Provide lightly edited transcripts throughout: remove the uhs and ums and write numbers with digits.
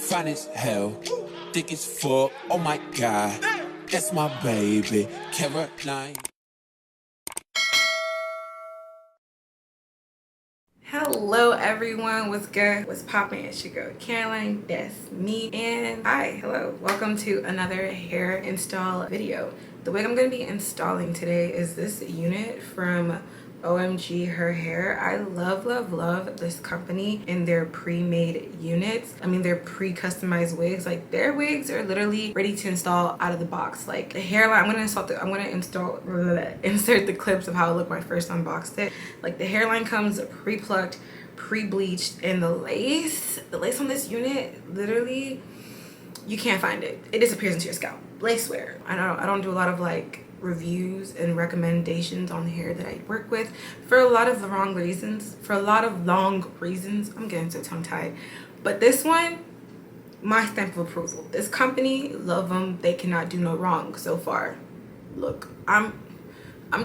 fine as hell, thick as fuck. Oh my God, that's my baby, Caroline. Hello everyone, what's good? What's poppin'? It's your girl Caroline, that's me, and hi, hello. Welcome to another hair install video. The wig I'm going to be installing today is this unit from OMG Her Hair. I love this company and their pre-made units. I mean, their pre-customized wigs. Like, their wigs are literally ready to install out of the box. Like the hairline, I'm gonna insert the clips of how it looked when I first unboxed it. Like, the hairline comes pre-plucked, pre-bleached, and the lace on this unit, literally you can't find it. It disappears into your scalp. I swear. I don't do a lot of like reviews and recommendations on the hair that I work with for a lot of the wrong reasons, I'm getting so tongue-tied. But this one, my stamp of approval. This company, love them. They cannot do no wrong so far. Look, I'm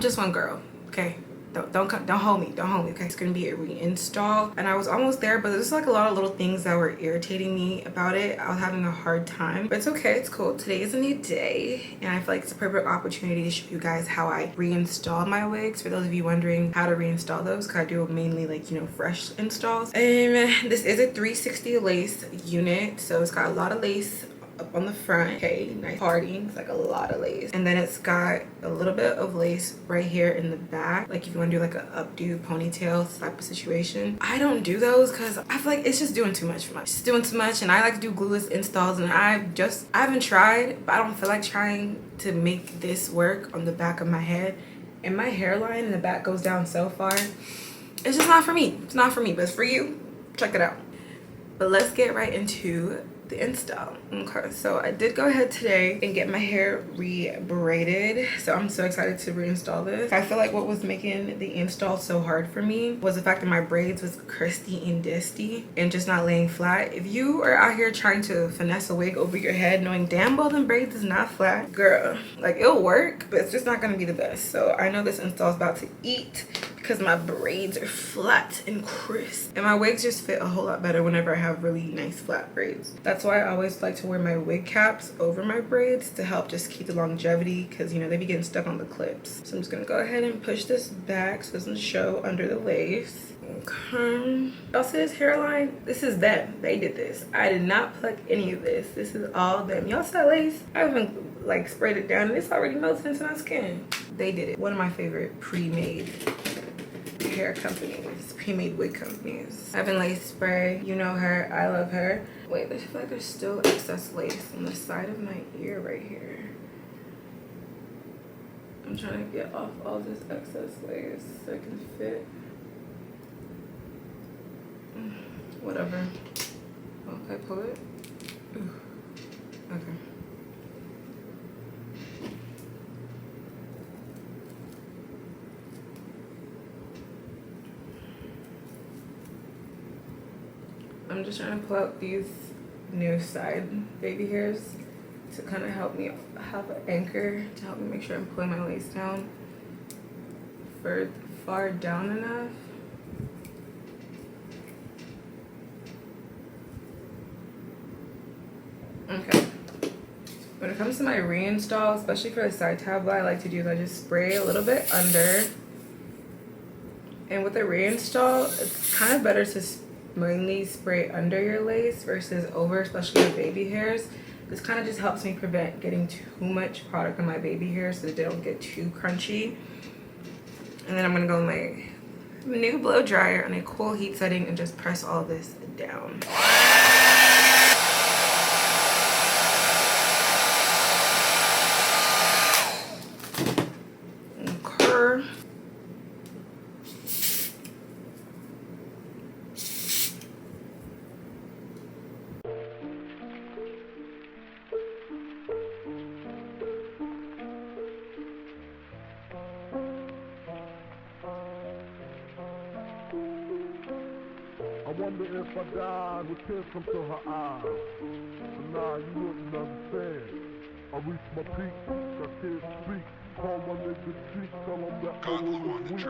just one girl, okay? Don't hold me, okay? It's gonna be a reinstall, and I was almost there, but there's like a lot of little things that were irritating me about it. I was having a hard time, but it's okay, it's cool. Today is a new day, and I feel like it's a perfect opportunity to show you guys how I reinstall my wigs. For those of you wondering how to reinstall those, because I do mainly, like, you know, fresh installs. And this is a 360 lace unit, so it's got a lot of lace up on the front. Okay, nice parting. It's like a lot of lace, and then it's got a little bit of lace right here in the back, like if you want to do like a updo ponytail type of situation. I don't do those because I feel like it's just doing too much for me. It's doing too much, and I like to do glueless installs, and I haven't tried, but I don't feel like trying to make this work on the back of my head, and my hairline in the back goes down so far. It's just not for me. It's not for me, but it's for you. Check it out. But let's get right into the install. Okay, so I did go ahead today and get my hair re-braided, so I'm so excited to reinstall this. I feel like what was making the install so hard for me was the fact that my braids was crusty and dusty and just not laying flat. If you are out here trying to finesse a wig over your head knowing damn well them braids is not flat, girl, like, it'll work, but it's just not gonna be the best. So I know this install is about to eat because my braids are flat and crisp, and my wigs just fit a whole lot better whenever I have really nice flat braids. That's why I always like to wear my wig caps over my braids to help just keep the longevity, because, you know, they be getting stuck on the clips. So I'm just gonna go ahead and push this back so it doesn't show under the lace. Okay. Y'all see this hairline? This is them. They did this. I did not pluck any of this. This is all them. Y'all see that lace? I haven't like sprayed it down and it's already melted into my skin. They did it. One of my favorite pre-made hair companies, pre-made wig companies. I've lace spray, you know her, I love her. Wait, I feel like there's still excess lace on the side of my ear right here. I'm trying to get off all this excess lace so I can fit. Whatever. Oh, can I pull it? Ooh. Okay. I'm just trying to pull out these new side baby hairs to kind of help me have an anchor, to help me make sure I'm pulling my lace down far down enough. Okay. When it comes to my reinstall, especially for the side tab, what I like to do is I just spray a little bit under. And with the reinstall, it's kind of better to mainly spray under your lace versus over, especially with baby hairs. This kind of just helps me prevent getting too much product on my baby hair so that they don't get too crunchy. And then I'm gonna go with my new blow dryer on a cool heat setting and just press all this down. Okay. I wonder if I died with tears come to her eyes. But nah, you wouldn't understand. I reached my peak, I can't speak. Call my nigga cheek, tell him that I was weak.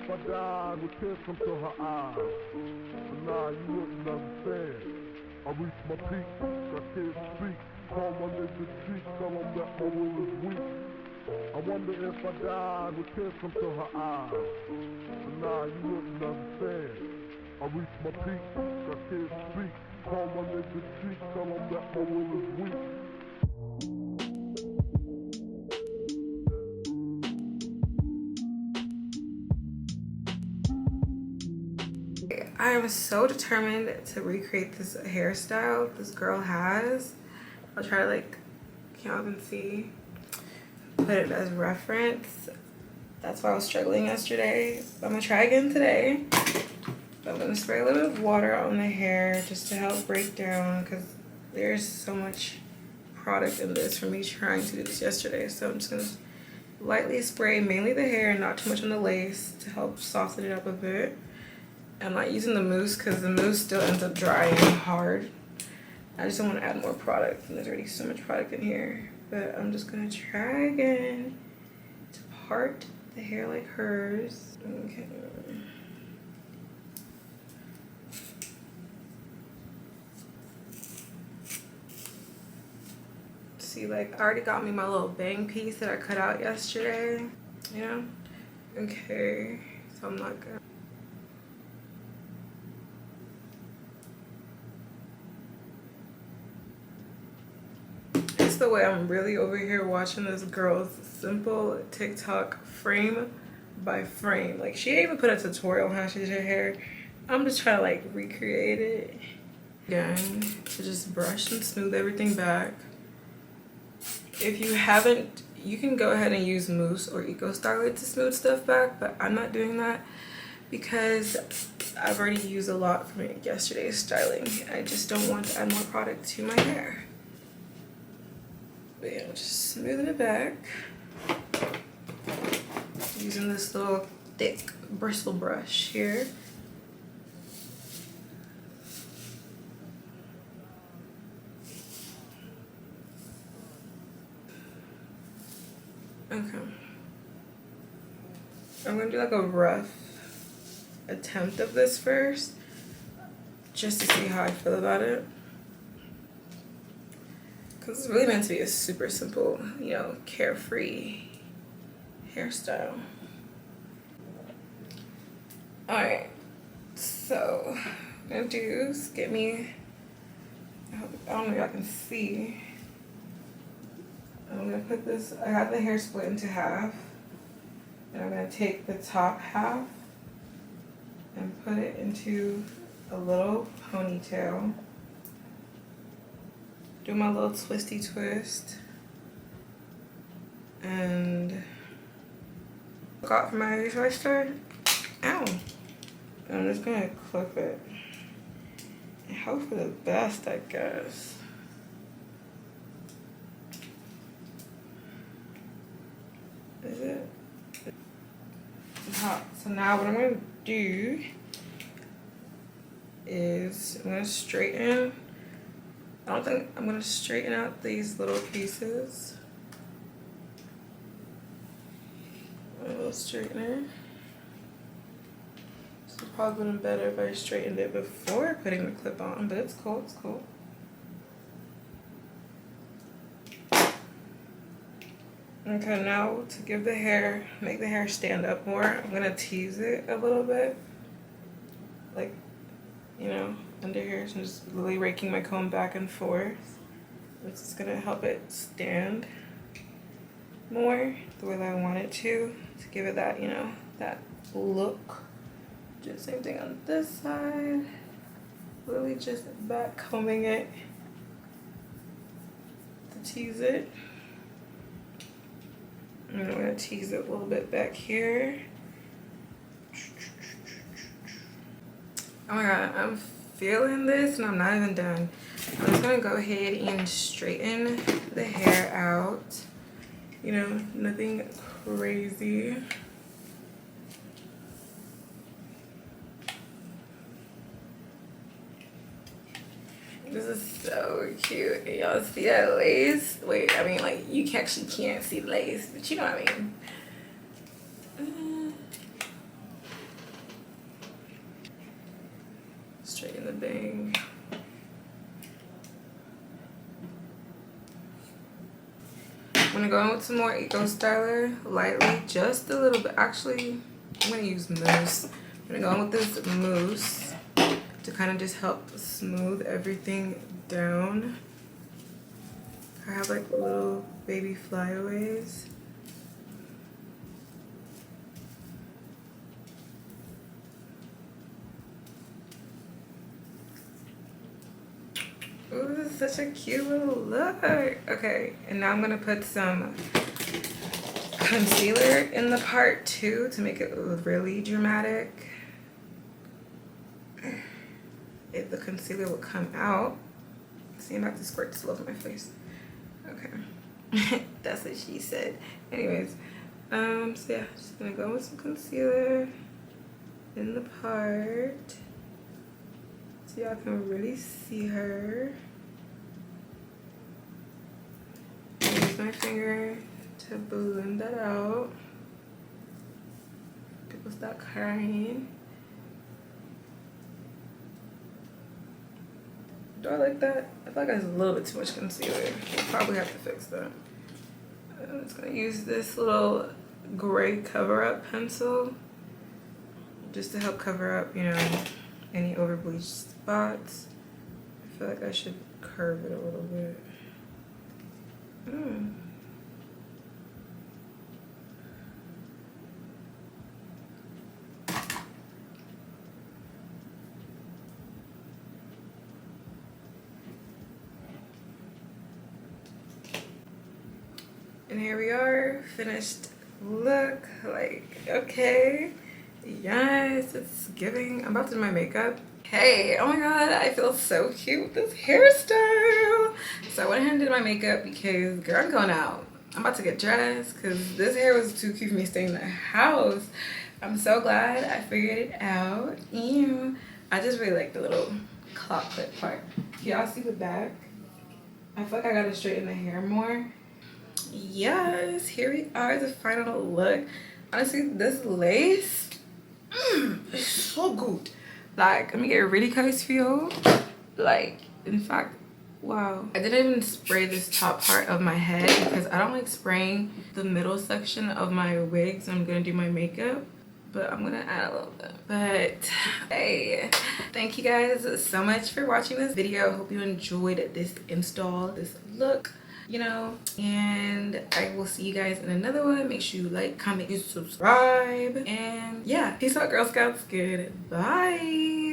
if I died with tears come to her eyes. But nah, you wouldn't understand. I reached my peak, I can't speak. Call my nigga cheek, tell him that my will is weak. I wonder if I died with tears come to her eyes. But nah, you wouldn't understand. I reached my peak, I can't speak. Call my nigga cheek, tell him that my will is weak. I am so determined to recreate this hairstyle this girl has. I'll try to, like, can't even see, put it as reference. That's why I was struggling yesterday. I'm gonna try again today. I'm gonna spray a little bit of water on the hair just to help break down, because there's so much product in this for me trying to do this yesterday. So I'm just gonna lightly spray mainly the hair and not too much on the lace to help soften it up a bit. I'm not using the mousse because the mousse still ends up drying hard. I just don't want to add more product, and there's already so much product in here. But I'm just gonna try again to part the hair like hers. Okay. See, like, I already got me my little bang piece that I cut out yesterday, you know? Okay, so I'm not gonna. It's the way I'm really over here watching this girl's simple TikTok frame by frame. Like, she didn't even put a tutorial on how she did her hair. I'm just trying to, like, recreate it. Again, to just brush and smooth everything back. If you haven't, you can go ahead and use mousse or 𝐖𝐢𝐠 to smooth stuff back, but I'm not doing that because I've already used a lot from yesterday's styling. I just don't want to add more product to my hair. But yeah, just smoothing it back. Using this little thick bristle brush here. Okay. I'm gonna do like a rough attempt of this first, just to see how I feel about it. Because it's really meant to be a super simple, you know, carefree hairstyle. Alright, so I'm gonna do is get me, I don't know if y'all can see. I'm gonna put this, I have the hair split into half, and I'm gonna take the top half and put it into a little ponytail. Do my little twisty twist, and got my hairstyle. Ow! And I'm just gonna clip it and hope for the best, I guess. Is it? Hot. So now what I'm gonna do is I'm gonna straighten. I don't think I'm gonna straighten out these little pieces. A little straightener. This would probably been better if I straightened it before putting the clip on, but it's cool, it's cool. Okay, now to give the hair, make the hair stand up more, I'm gonna tease it a little bit. Like, you know, under here. So I'm just really raking my comb back and forth. This is gonna help it stand more the way that I want it to give it that, you know, that look. Do the same thing on this side. Really just back combing it to tease it. And I'm gonna tease it a little bit back here. Oh my god, I'm feeling this and I'm not even done. I'm just gonna go ahead and straighten the hair out. You know, nothing crazy. This is so cute. Y'all see that lace? Wait, I mean, like, you actually can't see the lace, but you know what I mean. Straighten the bang. I'm gonna go in with some more 𝐖𝐢𝐠 styler, lightly, just a little bit. Actually, I'm gonna use mousse. I'm gonna go in with this mousse to kind of just help smooth everything down. I have like little baby flyaways. Ooh, this is such a cute little look. Okay, and now I'm gonna put some concealer in the part too to make it really dramatic. If the concealer will come out. See, I'm about to squirt this all over my face. Okay, that's what she said. Anyways, so yeah, just gonna go with some concealer in the part so y'all can really see her. Use my finger to blend that out. People start crying. Do I like that? I feel like that's a little bit too much concealer. I'll probably have to fix that. I'm just gonna use this little gray cover-up pencil just to help cover up, you know, any over bleached spots. I feel like I should curve it a little bit. And here we are, finished look. Like, okay, yes, it's giving. I'm about to do my makeup. Hey, oh my god, I feel so cute with this hairstyle. So I went ahead and did my makeup because, girl, I'm going out. I'm about to get dressed because this hair was too cute for me staying in the house. I'm so glad I figured it out. Ew. I just really like the little claw clip part. Y'all see the back? I feel like I gotta straighten the hair more. Yes, here we are, the final look. Honestly, this lace is so good. Like, let me get a really close feel. Like, in fact, wow. I didn't even spray this top part of my head because I don't like spraying the middle section of my wigs. I'm gonna do my makeup, but I'm gonna add a little bit. But hey, thank you guys so much for watching this video. Hope you enjoyed this install, this look, you know, and I will see you guys in another one. Make sure you like, comment, and subscribe, and yeah, peace out, Girl Scouts. Goodbye.